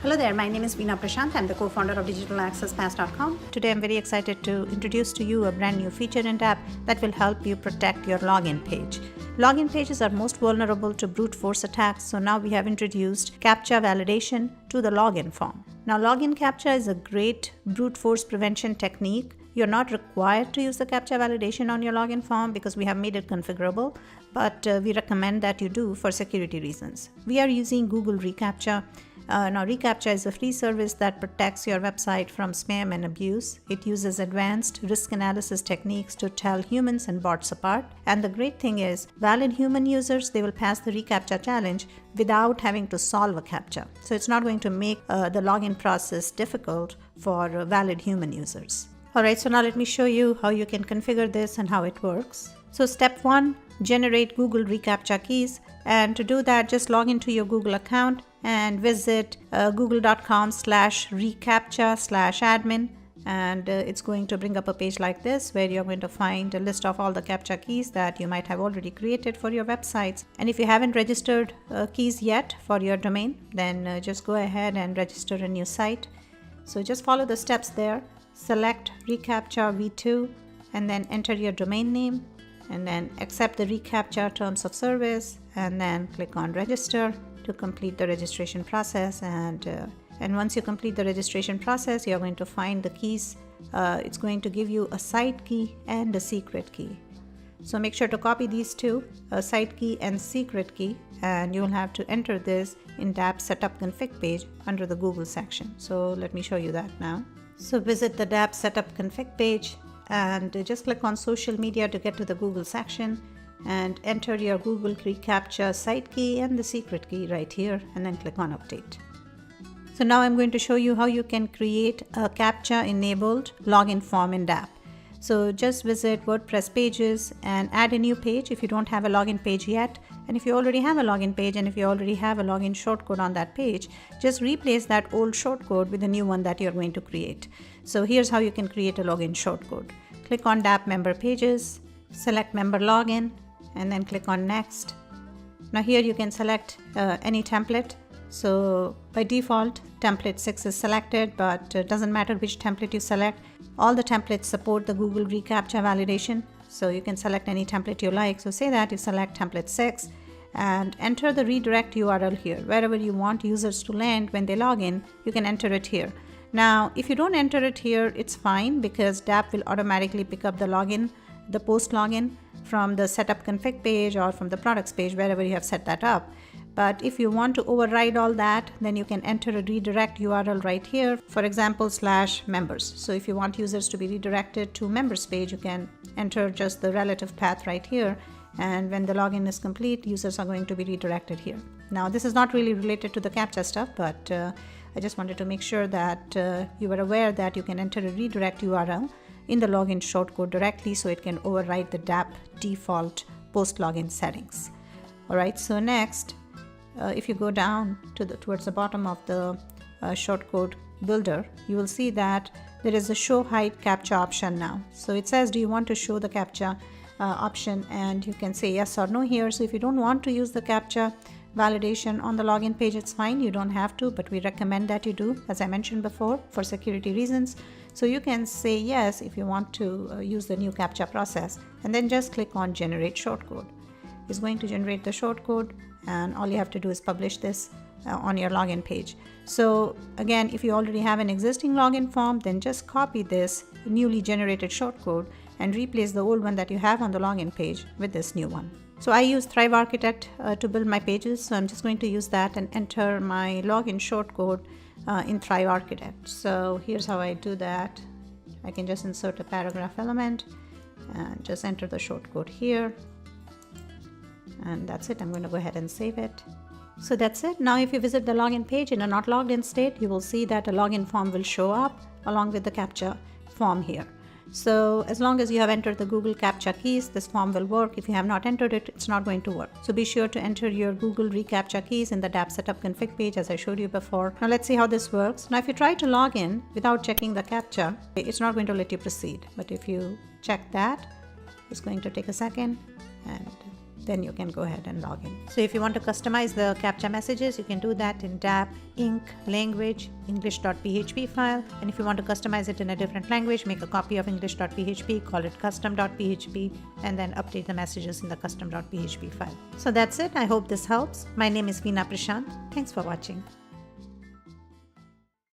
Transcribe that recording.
Hello there, my name is Veena Prashant. I'm the co-founder of digitalaccesspass.com. Today I'm very excited to introduce to you a brand new feature and app that will help you protect your login page. Login pages are most vulnerable to brute force attacks, so now we have introduced CAPTCHA validation to the login form. Now login CAPTCHA is a great brute force prevention technique. You're not required to use the CAPTCHA validation on your login form because we have made it configurable, but we recommend that you do for security reasons. We are using Google ReCAPTCHA. Now ReCAPTCHA is a free service that protects your website from spam and abuse. It uses advanced risk analysis techniques to tell humans and bots apart. And the great thing is, valid human users, they will pass the ReCAPTCHA challenge without having to solve a CAPTCHA. So it's not going to make the login process difficult for valid human users. Alright, so now let me show you how you can configure this and how it works. So step 1, generate Google ReCAPTCHA keys. And to do that, just log into your Google account and visit google.com/recaptcha/admin, and it's going to bring up a page like this where you're going to find a list of all the CAPTCHA keys that you might have already created for your websites. And if you haven't registered keys yet for your domain, then just go ahead and register a new site. So just follow the steps there. Select ReCAPTCHA v2 and then enter your domain name, and then accept the ReCAPTCHA terms of service, and then click on register to complete the registration process. And once you complete the registration process, you're going to find the keys. It's going to give you a site key and a secret key. So make sure to copy these two, a site key and secret key, and you'll have to enter this in dApp setup config page under the Google section. So let me show you that now. So visit the dApp setup config page and just click on social media to get to the Google section, and enter your Google ReCAPTCHA site key and the secret key right here, and then click on update. So now I'm going to show you how you can create a CAPTCHA enabled login form in dApp. So just visit WordPress pages and add a new page if you don't have a login page yet. And if you already have a login page and if you already have a login shortcode on that page, just replace that old shortcode with the new one that you're going to create. So here's how you can create a login shortcode. Click on dApp member pages, select member login, and then click on next. Now here you can select any template. So by default, template 6 is selected, but it doesn't matter which template you select. All the templates support the Google ReCAPTCHA validation. So you can select any template you like. So say that you select template 6 and enter the redirect URL here. Wherever you want users to land when they log in, you can enter it here. Now, if you don't enter it here, it's fine because dApp will automatically pick up the login, the post login from the setup config page or from the products page, wherever you have set that up. But if you want to override all that, then you can enter a redirect URL right here, for example, /members. So if you want users to be redirected to members page, you can enter just the relative path right here. And when the login is complete, users are going to be redirected here. Now, this is not really related to the CAPTCHA stuff, but I just wanted to make sure that you were aware that you can enter a redirect URL in the login shortcode directly, so it can override the dApp default post login settings. All right, so next, if you go down to towards the bottom of the shortcode builder, you will see that there is a show hide CAPTCHA option now. So it says, do you want to show the CAPTCHA option? And you can say yes or no here. So if you don't want to use the CAPTCHA validation on the login page, it's fine. You don't have to, but we recommend that you do, as I mentioned before, for security reasons. So you can say yes if you want to use the new CAPTCHA process, and then just click on generate shortcode. It's going to generate the shortcode, and all you have to do is publish this on your login page. So again, if you already have an existing login form, then just copy this newly generated shortcode and replace the old one that you have on the login page with this new one. So I use Thrive Architect to build my pages, so I'm just going to use that and enter my login shortcode in Thrive Architect. So here's how I do that. I can just insert a paragraph element and just enter the shortcode here. And that's it. I'm going to go ahead and save it. So that's it. Now if you visit the login page in a not logged in state, you will see that a login form will show up along with the CAPTCHA form here. So as long as you have entered the Google CAPTCHA keys, this form will work. If you have not entered it, it's not going to work. So be sure to enter your Google ReCAPTCHA keys in the dApp setup config page, as I showed you before. Now let's see how this works. Now if you try to log in without checking the CAPTCHA, it's not going to let you proceed. But if you check that, it's going to take a second, and then you can go ahead and log in. So if you want to customize the CAPTCHA messages, you can do that in DAP, Ink, Language, English.php file. And if you want to customize it in a different language, make a copy of English.php, call it custom.php, and then update the messages in the custom.php file. So that's it. I hope this helps. My name is Veena Prashant. Thanks for watching.